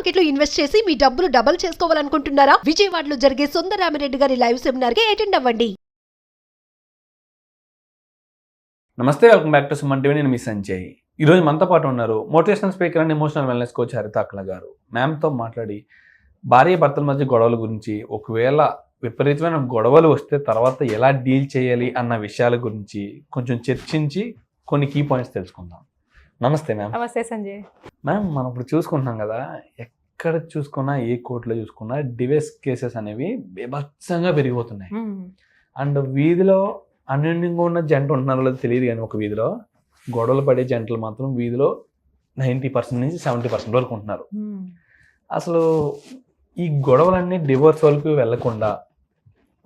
Market లో invest చేసి మీ డబ్బులు డబుల్ చేసుకోవాలనుకుంటున్నారా? విజయవాడలో జరిగే సుందరరామిరెడ్డి గారి లైవ్ సెమినార్ కి అటెండ్ అవ్వండి. నమస్తే, welcome back to Suman TV. నేను మీ సంజయ్. ఈరోజు మనతో పాటు ఉన్నారు motivational speaker and emotional wellness coach హరిత అక్కల గారు. మ్యామ్తో మాట్లాడి భార్య భర్తల మధ్య గొడవల గురించి, ఒకవేళ విపరీతమైన గొడవలు వస్తే తర్వాత ఎలా డీల్ చేయాలి అన్న విషయాల గురించి కొంచెం చర్చించి కొన్ని కీ పాయింట్స్ తెలుసుకుందాం. నమస్తే మ్యామ్. నమస్తే సంజయ్. మ్యామ్, మనం ఇప్పుడు చూసుకుంటున్నాం కదా, ఎక్కడ చూసుకున్నా ఏ కోర్టులో చూసుకున్నా డివోర్స్ కేసెస్ అనేవి బీభత్సంగా పెరిగిపోతున్నాయి. అండ్ వీధిలో అన్యోన్యంగా ఉన్న జంట ఉంటున్నారో లేదో తెలియదు, కానీ ఒక వీధిలో గొడవలు పడే జంటలు మాత్రం వీధిలో 90% నుంచి 70% వరకు ఉంటున్నారు. అసలు ఈ గొడవలన్నీ డివోర్స్ వరకు వెళ్లకుండా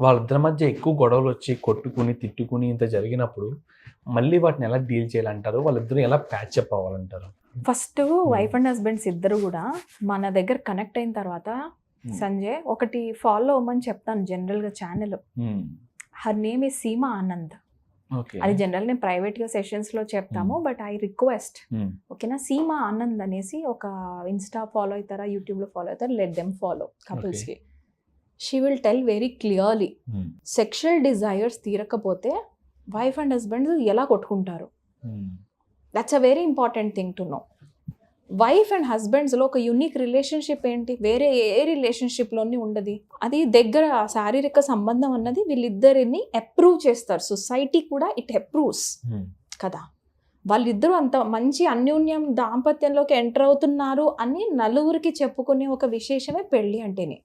వాళ్ళిద్దరి మధ్య ఎక్కువ గొడవలు వచ్చి కొట్టుకుని తిట్టుకుని ఇంత జరిగినప్పుడు మళ్ళీ వాటిని ఎలా డీల్ చేయాలంటారు? వాళ్ళిద్దరు ఎలా ప్యాచప్ అవ్వాలంటారు? ఫస్ట్ వైఫ్ అండ్ హస్బెండ్స్ ఇద్దరు కూడా మన దగ్గర కనెక్ట్ అయిన తర్వాత సంజయ్ ఒకటి ఫాలో అవ్వమని చెప్తాను. జనరల్గా channel, her name is Seema Anand. అది జనరల్ నేను ప్రైవేట్గా సెషన్స్లో చెప్తాము, బట్ ఐ రిక్వెస్ట్, ఓకేనా, సీమా ఆనంద్ అనేసి ఒక ఇన్స్టా ఫాలో అవుతారా, యూట్యూబ్లో ఫాలో అవుతారా, లెట్ దెమ్ ఫాలో కపుల్స్కి. She will tell very clearly sexual desires తీరకపోతే వైఫ్ అండ్ హస్బెండ్ ఎలా కొట్టుకుంటారు. That's a very important thing to know. Wife and హస్బెండ్స్లో ఒక యూనిక్ రిలేషన్షిప్ ఏంటి, వేరే ఏ రిలేషన్షిప్లోని ఉండదు. అది దగ్గర శారీరక సంబంధం అన్నది వీళ్ళిద్దరిని అప్రూవ్ చేస్తారు. సొసైటీ కూడా ఇట్ అప్రూవ్స్ కదా. వాళ్ళిద్దరూ అంత మంచి అన్యోన్యం దాంపత్యంలోకి ఎంటర్ అవుతున్నారు అని నలుగురికి చెప్పుకునే ఒక విశేషమే పెళ్ళి అంటేనే.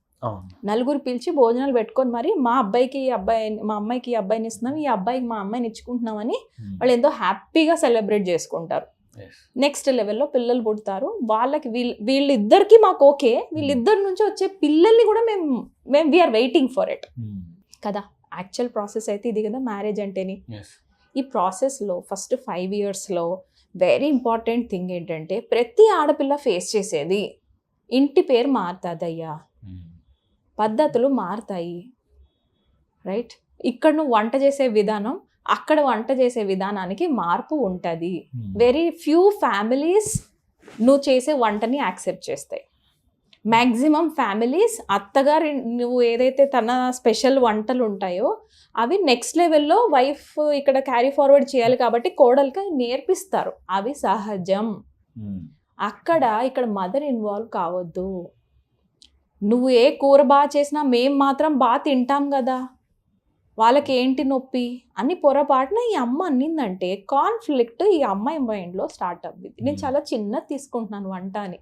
నలుగురు పిలిచి భోజనాలు పెట్టుకొని మరి మా అబ్బాయికి ఈ అబ్బాయి, మా అమ్మాయికి ఈ అబ్బాయిని ఇస్తున్నాం, ఈ అబ్బాయికి మా అమ్మాయిని ఇచ్చుకుంటున్నామని వాళ్ళు ఎంతో హ్యాపీగా సెలబ్రేట్ చేసుకుంటారు. నెక్స్ట్ లెవెల్లో పిల్లలు పుడతారు వాళ్ళకి. వీళ్ళిద్దరికి మాకు ఓకే, వీళ్ళిద్దరి నుంచి వచ్చే పిల్లల్ని కూడా మేము వీఆర్ వెయిటింగ్ ఫర్ ఇట్ కదా. యాక్చువల్ ప్రాసెస్ అయితే ఇది కదా మ్యారేజ్ అంటేని. ఈ ప్రాసెస్లో ఫస్ట్ 5 yearsలో వెరీ ఇంపార్టెంట్ థింగ్ ఏంటంటే, ప్రతి ఆడపిల్ల ఫేస్ చేసేది ఇంటి పేరు మారుతుందయ్యా, పద్ధతులు మారుతాయి, రైట్. ఇక్కడ నువ్వు వంట చేసే విధానం, అక్కడ వంట చేసే విధానానికి మార్పు ఉంటుంది. వెరీ ఫ్యూ ఫ్యామిలీస్ నువ్వు చేసే వంటని యాక్సెప్ట్ చేస్తాయి. మ్యాక్సిమం ఫ్యామిలీస్ అత్తగారు నువ్వు ఏదైతే తన స్పెషల్ వంటలు ఉంటాయో అవి నెక్స్ట్ లెవెల్లో వైఫ్ ఇక్కడ క్యారీ ఫార్వర్డ్ చేయాలి కాబట్టి కోడలికి నేర్పిస్తారు. అవి సహజం. ఇక్కడ మదర్ ఇన్వాల్వ్ కావద్దు. నువ్వు ఏ కూర బాగా చేసినా మేము మాత్రం బాగా తింటాం కదా, వాళ్ళకి ఏంటి నొప్పి అని పొరపాటున ఈ అమ్మ అన్నిందంటే కాన్ఫ్లిక్ట్ ఈ అమ్మాయి మైండ్లో స్టార్ట్ అవ్వింది. నేను చాలా చిన్నది తీసుకుంటున్నాను వంట అని,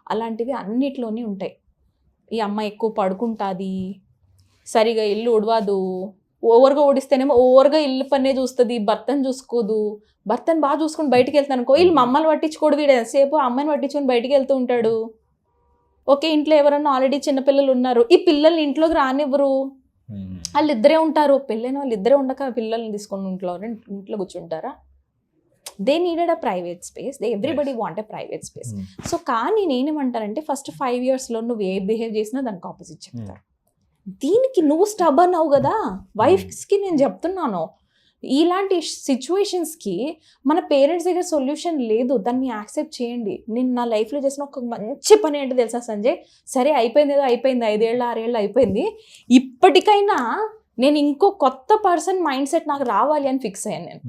అలాంటివి అన్నిట్లోనే ఉంటాయి. ఈ అమ్మాయి ఎక్కువ పడుకుంటుంది, సరిగా ఇల్లు ఉడవదు, ఓవర్గా ఓడిస్తేనేమో ఓవర్గా ఇల్లు పనే చూస్తుంది, భర్తను చూసుకోదు. భర్తను బాగా చూసుకుని బయటికి వెళ్తాను అనుకో, వీళ్ళు మమ్మల్ని పట్టించుకోడు, వీడు ఎంతసేపు అమ్మాయిని పట్టించుకొని బయటికి వెళ్తూ ఉంటాడు. ఓకే, ఇంట్లో ఎవరన్నా ఆల్రెడీ చిన్నపిల్లలు ఉన్నారు, ఈ పిల్లల్ని ఇంట్లోకి రానివ్వరు, వాళ్ళిద్దరే ఉంటారు. పెళ్ళైన వాళ్ళు ఇద్దరే ఉండక పిల్లల్ని తీసుకొని ఇంట్లో కూర్చుంటారా? They needed a private space, they everybody want a private space. So కానీ నేనేమంటానంటే, ఫస్ట్ 5 yearsలో నువ్వు ఏ బిహేవ్ చేసినా దానికి ఆపోజిట్ చెప్తారు. దీనికి నువ్వు స్టబర్న్ అవు కదా. వైఫ్స్కి నేను చెప్తున్నాను, ఇలాంటి సిచ్యువేషన్స్కి మన పేరెంట్స్ దగ్గర సొల్యూషన్ లేదు, దాన్ని యాక్సెప్ట్ చేయండి. నేను నా లైఫ్లో చేసిన ఒక మంచి పని ఏంటో తెలుసా సంజయ్? సరే అయిపోయింది ఏదో అయిపోయింది, 5 ఏళ్ళు 6 ఏళ్ళు అయిపోయింది, ఇప్పటికైనా నేను ఇంకో కొత్త పర్సన్ మైండ్ సెట్ నాకు రావాలి అని ఫిక్స్ అయ్యాను నేను.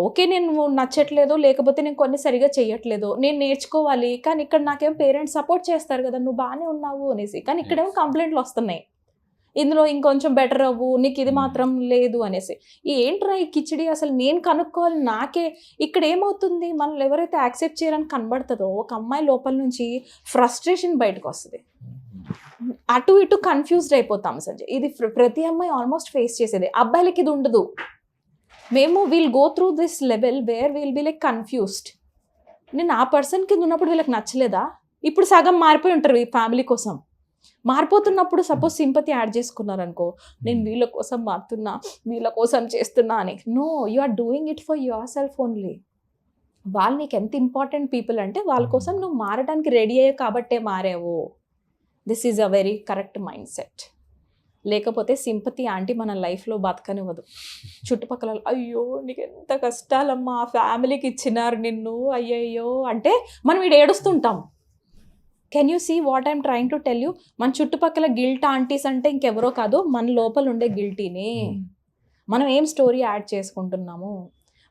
ఓకే, నేను నచ్చట్లేదు, లేకపోతే నేను కొన్ని సరిగా చేయట్లేదు, నేను నేర్చుకోవాలి, కానీ ఇక్కడ నాకేం పేరెంట్స్ సపోర్ట్ చేస్తారు కదా, నువ్వు బాగానే ఉన్నావు అనేసి. కానీ ఇక్కడేమో కంప్లైంట్లు వస్తున్నాయి, ఇందులో ఇంకొంచెం బెటర్ అవ్వు, నీకు ఇది మాత్రం లేదు అనేసి. ఏంట్రా ఈ కిచిడి అసలు నేను కనుక్కోవాలి. నాకే ఇక్కడ ఏమవుతుంది, మనల్ని ఎవరైతే యాక్సెప్ట్ చేయాలని కనబడుతుందో ఒక అమ్మాయి లోపల నుంచి ఫ్రస్ట్రేషన్ బయటకు వస్తుంది. అటు ఇటు కన్ఫ్యూజ్డ్ అయిపోతాం సంజయ్. ఇది ప్రతి అమ్మాయి ఆల్మోస్ట్ ఫేస్ చేసేది. అబ్బాయిలకి ఇది ఉండదు. మేము will go through this level where will be like confused. నేను ఆ పర్సన్ కింద ఉన్నప్పుడు వీళ్ళకి నచ్చలేదా, ఇప్పుడు సగం మారిపోయి ఉంటారు ఈ ఫ్యామిలీ కోసం. మారిపోతున్నప్పుడు సపోజ్ సింపతి యాడ్ చేసుకున్నారనుకో, నేను వీళ్ళ కోసం మారుతున్నా, వీళ్ళ కోసం చేస్తున్నా అని. No, you are doing it for yourself only. వాళ్ళు నీకు ఎంత ఇంపార్టెంట్ పీపుల్ అంటే వాళ్ళ కోసం నువ్వు మారడానికి రెడీ అయ్యే కాబట్టే మారావు. This is a very correct mindset. లేకపోతే సింపతి ఆంటీ మన లైఫ్లో బతకనివ్వదు. చుట్టుపక్కల అయ్యో నీకు ఎంత కష్టాలమ్మా, ఫ్యామిలీకి ఇచ్చినారు నిన్ను, అయ్యయ్యో అంటే మనం వీడు ఏడుస్తుంటాం. Can you see what I'm trying to tell you? మన చుట్టుపక్కల గిల్ట్ ఆంటీస్ అంటే ఇంకెవరో కాదు, మన లోపల ఉండే గిల్టీని మనం ఏం స్టోరీ యాడ్ చేసుకుంటున్నాము.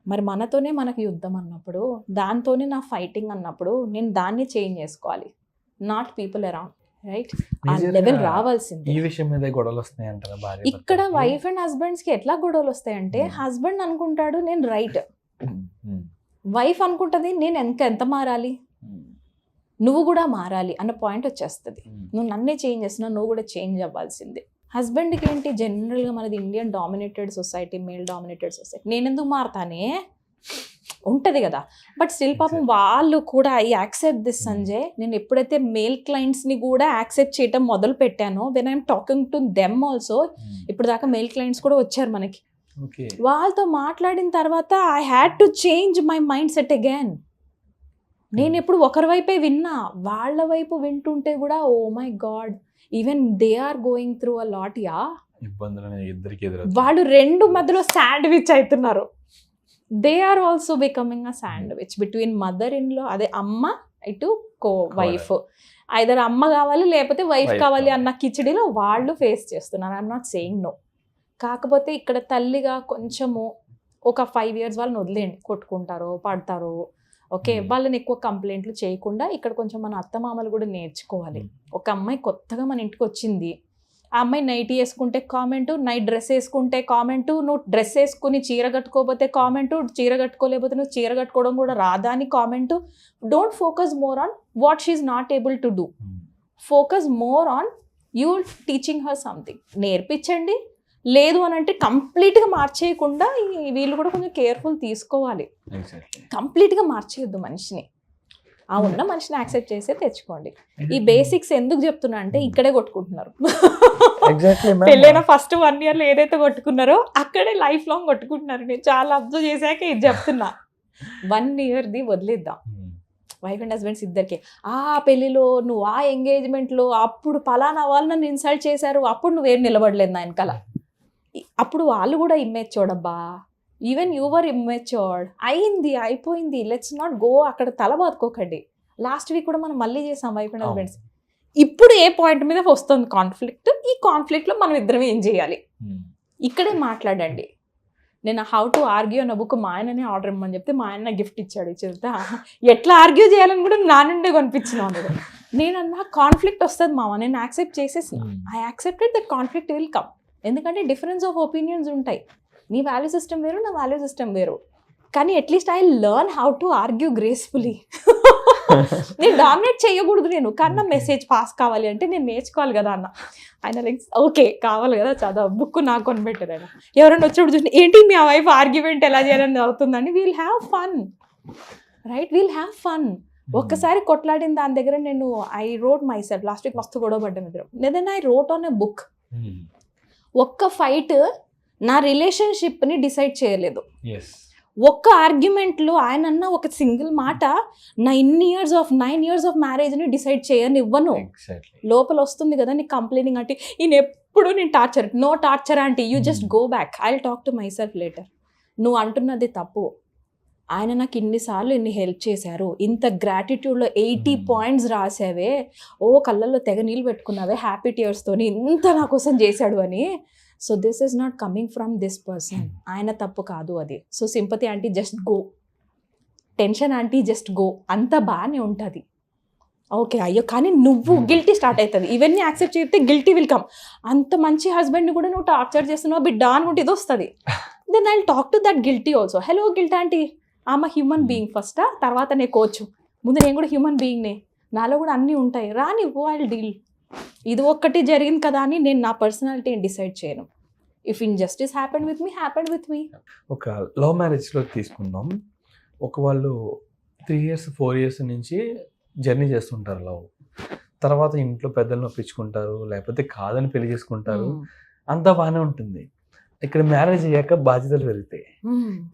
మరి మనతోనే మనకు యుద్ధం అన్నప్పుడు, దాంతోనే నా ఫైటింగ్ అన్నప్పుడు నేను దాన్ని చేంజ్ చేసుకోవాలి, నాట్ పీపుల్ అరౌండ్, రైట్? ఆ లెవెల్ రావాల్సింది. ఈ విషయం మీద గొడవలు వస్తాయి అంటారా భార్య ఇక్కడ వైఫ్ అండ్ హస్బెండ్స్ కి ఎట్లా గొడవలు వస్తాయంటే, హస్బెండ్ అనుకుంటాడు నేను రైట్, వైఫ్ అనుకుంటది నేను ఎంత మారాలి, నువ్వు కూడా మారాలి అన్న పాయింట్ వచ్చేస్తుంది. నువ్వు నన్నే చేంజ్ చేస్తున్నావు, నువ్వు కూడా చేంజ్ అవ్వాల్సిందే. హస్బెండ్కి ఏంటి, జనరల్గా మనది Indian dominated society, male dominated society, నేను ఎందుకు మారుతానే ఉంటుంది కదా. బట్ స్టిల్ పాపం వాళ్ళు కూడా ఐ యాక్సెప్ట్ దిస్ సంజయ్. నేను ఎప్పుడైతే మేల్ క్లయింట్స్ని కూడా యాక్సెప్ట్ చేయటం మొదలు పెట్టానో, when I'm talking to them also, ఇప్పుడు దాకా మేల్ క్లయింట్స్ కూడా వచ్చారు మనకి, వాళ్ళతో మాట్లాడిన తర్వాత I had to change my mind set again. నేను ఎప్పుడు ఒకరి వైపే విన్నా, వాళ్ళ వైపు వింటుంటే కూడా oh my god, even they are going through a lot. Yeah, వాళ్ళు రెండు మధ్యలో శాండ్విచ్ అవుతున్నారు. They are also becoming a sandwich between mother in law, అదే అమ్మ ఇటు వైఫ్, ఐదర్ అమ్మ కావాలి లేకపోతే వైఫ్ కావాలి అన్న కిచడీలో వాళ్ళు ఫేస్ చేస్తున్నారు. I'm not saying no. కాకపోతే ఇక్కడ తల్లిగా కొంచెము ఒక 5 years వాళ్ళని వదిలేయండి, కొట్టుకుంటారు, పడతారు, ఓకే, వాళ్ళని ఎక్కువ కంప్లైంట్లు చేయకుండా ఇక్కడ కొంచెం మన అత్తమామలు కూడా నేర్చుకోవాలి. ఒక అమ్మాయి కొత్తగా మన ఇంటికి వచ్చింది, ఆ అమ్మాయి నైట్ వేసుకుంటే కామెంటు, నైట్ డ్రెస్ వేసుకుంటే కామెంటు, నువ్వు డ్రెస్ వేసుకుని చీర కట్టుకోకపోతే కామెంటు, చీర కట్టుకోలేకపోతే నువ్వు చీర కట్టుకోవడం కూడా రాదా అని comment. Don't focus more on what she is not able to do, focus more on you teaching her something. నేర్పించండి, లేదు అని అంటే కంప్లీట్గా మార్చేయకుండా వీళ్ళు కూడా కొంచెం కేర్ఫుల్ తీసుకోవాలి. కంప్లీట్గా మార్చేయొద్దు మనిషిని, ఆ ఉన్న మనిషిని యాక్సెప్ట్ చేసే తెచ్చుకోండి. ఈ బేసిక్స్ ఎందుకు చెప్తున్నా అంటే ఇక్కడే కొట్టుకుంటున్నారు. పెళ్ళైన ఫస్ట్ 1 year ఏదైతే కొట్టుకున్నారో అక్కడే లైఫ్ లాంగ్ కొట్టుకుంటున్నారు. నేను చాలా అబ్జర్వ్ చేశాక ఇది చెప్తున్నా. 1 yearది వదిలేద్దాం వైఫ్ అండ్ హస్బెండ్స్ ఇద్దరికి. ఆ పెళ్లిలో నువ్వు, ఆ ఎంగేజ్మెంట్లో అప్పుడు పలానా వాళ్ళు నన్ను ఇన్సల్ట్ చేశారు, అప్పుడు నువ్వేం నిలబడలేదు నా వెనకాల, అప్పుడు వాళ్ళు కూడా ఇమ్మెచ్యూర్డ్ అబ్బా, ఈవెన్ యువర్ ఇమ్మెచ్యూర్డ్, అయింది అయిపోయింది, లెట్స్ నాట్ గో అక్కడ తల బాదుకోకండి. లాస్ట్ వీక్ కూడా మనం మళ్ళీ చేసాం వైఫ్ అండ్ హస్బెండ్స్. ఇప్పుడు ఏ పాయింట్ మీద వస్తుంది కాన్ఫ్లిక్ట్, ఈ కాన్ఫ్లిక్ట్లో మనం ఇద్దరం ఏం చేయాలి ఇక్కడే మాట్లాడండి. నేను హౌ టు ఆర్గ్యూ అన్న బుక్ మా ఆయననే ఆర్డర్ ఇమ్మని చెప్తే మా ఆయన గిఫ్ట్ ఇచ్చాడు. ఇచ్చేదా ఎట్లా ఆర్గ్యూ చేయాలని కూడా నా నుండే కనిపించినాను. నేను అన్నా కాన్ఫ్లిక్ట్ వస్తుంది మామ, నేను యాక్సెప్ట్ చేసేసిన, I accepted that conflict will come. ఎందుకంటే డిఫరెన్స్ ఆఫ్ ఒపీనియన్స్ ఉంటాయి, నీ వాల్యూ సిస్టమ్ వేరు, నా వాల్యూ సిస్టమ్ వేరు, కానీ at least I learn how to argue gracefully. నేను డామినేట్ చేయకూడదు, నేను కన్నా మెసేజ్ పాస్ కావాలి అంటే నేను నేర్చుకోవాలి కదా అన్న. ఆయన లైక్ ఓకే కావాలి కదా చదువు, బుక్ నాకు కొనిపెట్టారు. ఆయన ఎవరైనా వచ్చేప్పుడు చూసి ఏంటి మీ వైఫ్ ఆర్గ్యుమెంట్ ఎలా చేయాలని అవుతుందని, we'll have fun, right, we'll have fun. ఒక్కసారి కొట్లాడిన దాని దగ్గర నేను I wrote my self, last week మస్తు గొడవ పడ్డాను దగ్గర, నేను I wrote on a book. ఒక్క ఫైట్ నా రిలేషన్షిప్ని డిసైడ్ చేయలేదు, ఒక్క ఆర్గ్యుమెంట్లో ఆయన అన్న ఒక సింగిల్ మాట నా 9 years ఆఫ్ మ్యారేజ్ని డిసైడ్ చేయని ఇవ్వను. లోపల వస్తుంది కదా నీకు కంప్లైనింగ్ అంటే, ఈయన ఎప్పుడు నేను టార్చర్, నో టార్చర్ అంటే you just go back, I will talk to my self later. నువ్వు అంటున్నది తప్పు, ఆయన నాకు ఇన్నిసార్లు ఇన్ని హెల్ప్ చేశారు, ఇంత గ్రాటిట్యూడ్లో 80 points రాసావే, ఓ కళ్ళల్లో తెగ నీళ్ళు పెట్టుకున్నావే హ్యాపీ టీయర్స్తోని, ఇంత నా కోసం చేశాడు అని. So this is not coming from this person, ఆయన తప్పు కాదు అది. So sympathy aunty just go, tension aunty just go, అంత బాగానే ఉంటుంది. ఓకే అయ్యో కానీ నువ్వు గిల్టీ స్టార్ట్ అవుతుంది, ఇవన్నీ యాక్సెప్ట్ చేస్తే గిల్టీ విల్ కమ్. అంత మంచి హస్బెండ్ని కూడా నువ్వు టార్చర్ చేస్తున్నావు బిడ్డ అనుకుంటే ఇది వస్తుంది. Then I will talk to that guilty also. Hello guilt aunty, ఆమె హ్యూమన్ బీయింగ్ ఫస్ట్, తర్వాత నే కోచ్, ముందు నేను కూడా హ్యూమన్ బీయింగ్నే, నాలో కూడా అన్నీ ఉంటాయి, రానివ్వు, ఐ విల్ డీల్. ఇది ఒక్కటి జరిగింది కదా అని నేను నా పర్సనాలిటీని డిసైడ్ చేయను. If injustice happened with me, happened with me. ఒక లవ్ మ్యారేజ్లో తీసుకుందాం, ఒక వాళ్ళు 3 years 4 years నుంచి జర్నీ చేస్తుంటారు లవ్, తర్వాత ఇంట్లో పెద్దలను ఒప్పించుకుంటారు, లేకపోతే కాదని పెళ్లి చేసుకుంటారు, అంతా బాగానే ఉంటుంది. ఇక్కడ మ్యారేజ్ అయ్యాక బాధ్యతలు పెరుగుతాయి.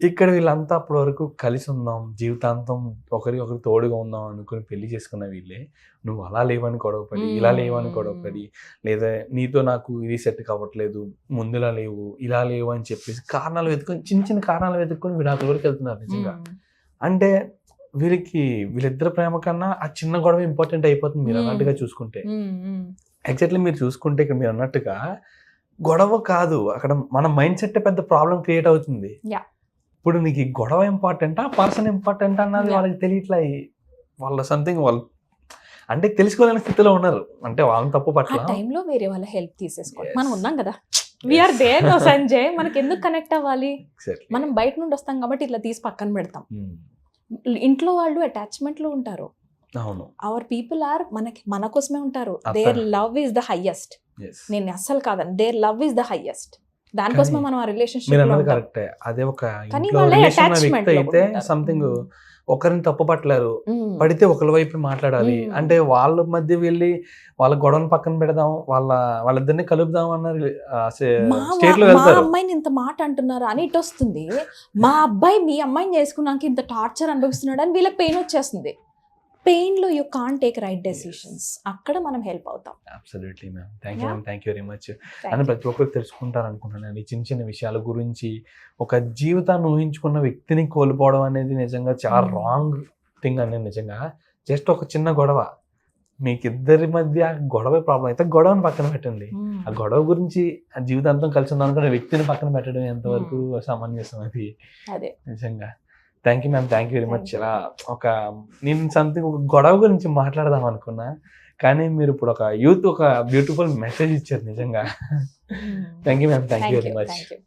ఇక్కడ వీళ్ళంతా అప్పటి వరకు కలిసి ఉందాం, జీవితాంతం ఒకరికి తోడుగా ఉందాం అనుకుని పెళ్లి చేసుకున్న వీళ్ళే నువ్వు అలా లేవని గొడవపడి, ఇలా లేవని గొడవపడి, లేదా నీతో నాకు ఇది సెట్ కావట్లేదు, ముందులా లేవు, ఇలా లేవు అని చెప్పేసి కారణాలు వెతుకొని, చిన్న చిన్న కారణాలు వెతుక్కొని విడాకుల వరకు వెళ్తున్నారు. నిజంగా అంటే వీళ్ళిద్దరు ప్రేమ కన్నా ఆ చిన్న గొడవ ఇంపార్టెంట్ అయిపోతుంది మీరు అన్నట్టుగా చూసుకుంటే. ఎగ్జాక్ట్లీ మీరు చూసుకుంటే ఇక్కడ మీరు అన్నట్టుగా గొడవ కాదు, అక్కడ మన మైండ్ సెట్ పెద్ద ప్రాబ్లం క్రియేట్ అవుతుంది. Yeah. ఇప్పుడు నీకు ఈ గొడవ ఇంపార్టెంటా పర్సన్ ఇంపార్టెంట్ అన్నది Yeah. వాళ్ళకి తెలియట్లా. వాళ్ళ సంథింగ్ వాళ్ళు అంటే తెలుసుకోలేని స్థితిలో ఉన్నారు. అంటే వాళ్ళని తప్పు ఆ పట్ల టైంలో వేరే వాళ్ళ హెల్ప్ తీసేసుకోవాలి. Yes. మనం ఉన్నాం కదా, వీఆర్ దేర్ నో సంజయ్, మనకి ఎందుకు కనెక్ట్ అవ్వాలి? Exactly. మనం బయట నుండి వస్తాం కాబట్టి ఇట్లా తీసి పక్కన పెడతాం. Hmm. ఇంట్లో వాళ్ళు అటాచ్మెంట్ లో ఉంటారు. అవును. అవర్ పీపుల్ ఆర్ మన కోసమే ఉంటారు. అర్థం. There love is the highest. Yes. నేను అస్సలు కాదని, there love is the highest. దానికోసమే మనం ఆ మీరు రిలేషన్షిప్ అన్నది కరెక్టే. అదే ఒక కానీ ఇంట్లో వాళ్ళే రిలేషన్ ఉన్న attachment వ్యక్తి లో అయితే ఉంటారు. సంథింగ్ ఒకరిని తప్పు పట్టలేరు, పడితే ఒకరి వైపు మాట్లాడాలి. Mm. అంటే వాళ్ళ మధ్య వెళ్ళి వాళ్ళ గొడవను పక్కన పెడదాం, వాళ్ళిద్దరిని కలుపుదాం అన్న స్టేట్ లో మా వెళ్తారు. అమ్మాయిని ఇంత మాట అంటున్నారా అని ఇటు వస్తుంది. మా అబ్బాయి మీ అమ్మాయిని చేసుకున్నాక ఇంత టార్చర్ అనుభవిస్తున్నాడు అని వీళ్ళకి పెయిన్ వచ్చేస్తుంది. పెయిన్ లో you can't take right decisions. అక్కడ మనం హెల్ప్ అవుతాం. Absolutely ma'am. Thank you Yeah. Ma'am. Thank you very much. Thank అని you. ప్రతి ఒక్కరు తెలుసుకుంటారు అనుకుంటున్నాను ఈ చిన్న చిన్న విషయాల గురించి. ఒక జీవితాన్ని ఊహించుకున్న వ్యక్తిని కోల్పోవడం అనేది నిజంగా చాలా Mm. రాంగ్ థింగ్ అనేది. నిజంగా జస్ట్ ఒక చిన్న గొడవ, మీకిద్దరి మధ్య గొడవ ప్రాబ్లం అయితే గొడవని పక్కన పెట్టండి. ఆ గొడవ గురించి ఆ జీవితాంతం కలిసి ఉందాం అనుకున్న వ్యక్తిని పక్కన పెట్టడం ఎంతవరకు సమంజసం అది అదే నిజంగా. Thank you ma'am. Thank you very Thank much. you. నేను సంథింగ్ ఒక గొడవ గురించి మాట్లాడదాం అనుకున్నా, కానీ మీరు ఇప్పుడు ఒక యూత్ ఒక బ్యూటిఫుల్ మెసేజ్ ఇచ్చారు నిజంగా. Thank you ma'am. Thank you very much. Thank you.